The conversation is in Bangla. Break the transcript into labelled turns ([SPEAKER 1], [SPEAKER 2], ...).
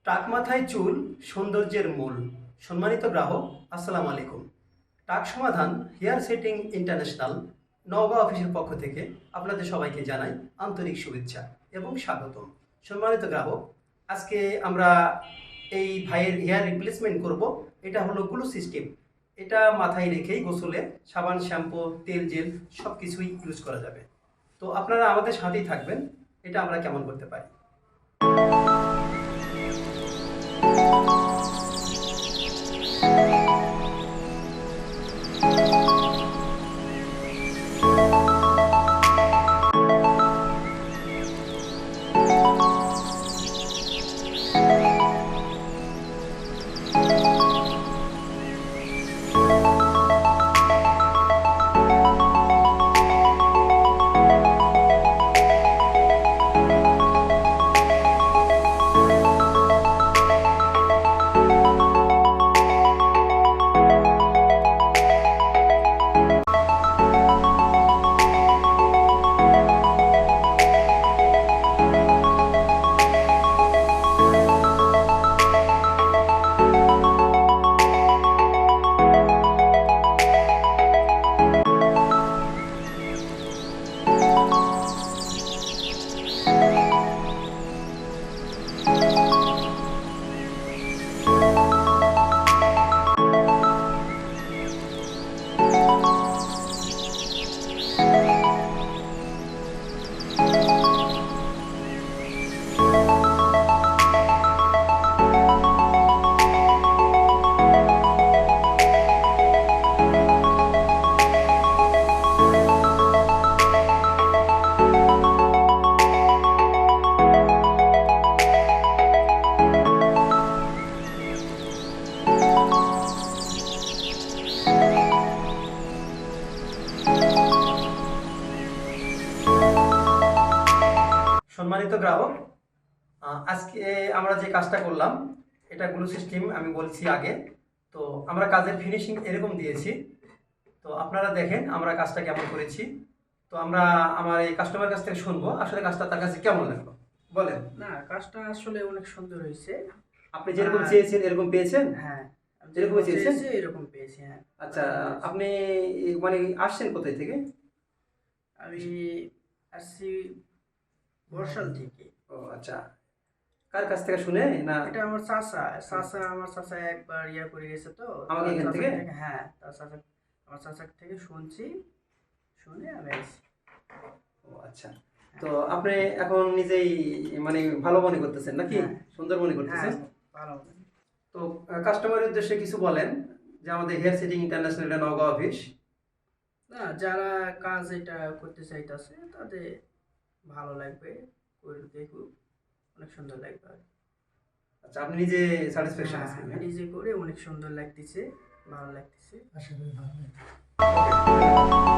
[SPEAKER 1] টাক মাথায় চুল সৌন্দর্যের মূল। সম্মানিত গ্রাহক, আসসালামু আলাইকুম। টাক সমাধান হেয়ার সেটিং ইন্টারন্যাশনাল নওগাঁ অফিসের পক্ষ থেকে আপনাদের সবাইকে জানাই আন্তরিক শুভেচ্ছা এবং স্বাগতম। সম্মানিত গ্রাহক, আজকে আমরা এই ভাইয়ের হেয়ার রিপ্লেসমেন্ট করব। এটা হলো গ্লু সিস্টেম। এটা মাথায় রেখেই গোসলে সাবান, শ্যাম্পু, তেল, জেল সব কিছুই ইউজ করা যাবে। তো আপনারা আমাদের সাথেই থাকবেন, এটা আমরা কেমন করতে পারি। সম্মানিত গ্রাহক, আজকে আমরা যে কাজটা করলাম এটা গ্লু সিস্টেম আমি বলছি আগে। তো আমরা কাজের ফিনিশিং এরকম দিয়েছি। তো আপনারা দেখেন আমরা কাজটা কেমন করেছি। তো আমরা আমার এই কাস্টমার কাছ থেকে শুনবো আসলে কাজটা তার কাছে কেমন লাগলো। বলেন।
[SPEAKER 2] না, কাজটা আসলে অনেক সুন্দর হয়েছে।
[SPEAKER 1] আপনি যেরকম চেয়েছেন এরকম পেয়েছেন?
[SPEAKER 2] হ্যাঁ,
[SPEAKER 1] যেরকম চেয়েছেন
[SPEAKER 2] এরকম পেয়েছি। হ্যাঁ।
[SPEAKER 1] আচ্ছা, আপনি মানে আসছেন কোথায় থেকে?
[SPEAKER 2] আমি আসছি বর্ষাল থেকে।
[SPEAKER 1] ও আচ্ছা, কার কাছ থেকে শুনে? না,
[SPEAKER 2] এটা আমার আমার চাচা একবার ইয়া করে গেছে, তো
[SPEAKER 1] আমাকে এখান থেকে?
[SPEAKER 2] হ্যাঁ, আমার চাচা থেকে শুনে আমি আসছি।
[SPEAKER 1] ও আচ্ছা, তো আপনি এখন নিজেই মানে ভালো মনে করতেছেন নাকি?
[SPEAKER 2] হ্যাঁ।
[SPEAKER 1] সুন্দর মনে করতেছেন?
[SPEAKER 2] হ্যাঁ, ভালো।
[SPEAKER 1] তো কাস্টমারের উদ্দেশ্যে কিছু বলেন যে আমাদের hair setting international Naogaon office.
[SPEAKER 2] না, যারা কাজ এটা করতে চাইতেছে তাদের ভালো লাগবে, করে দেখুক, অনেক সুন্দর লাগবে।
[SPEAKER 1] আচ্ছা, আপনি নিজে স্যাটিসফ্যাকশন
[SPEAKER 2] হ্যাঁ,
[SPEAKER 1] আছেন?
[SPEAKER 2] আমি নিজে করে অনেক সুন্দর লাগতেছে, ভালো লাগতেছে।
[SPEAKER 3] আশা করি ভালো লাগবে।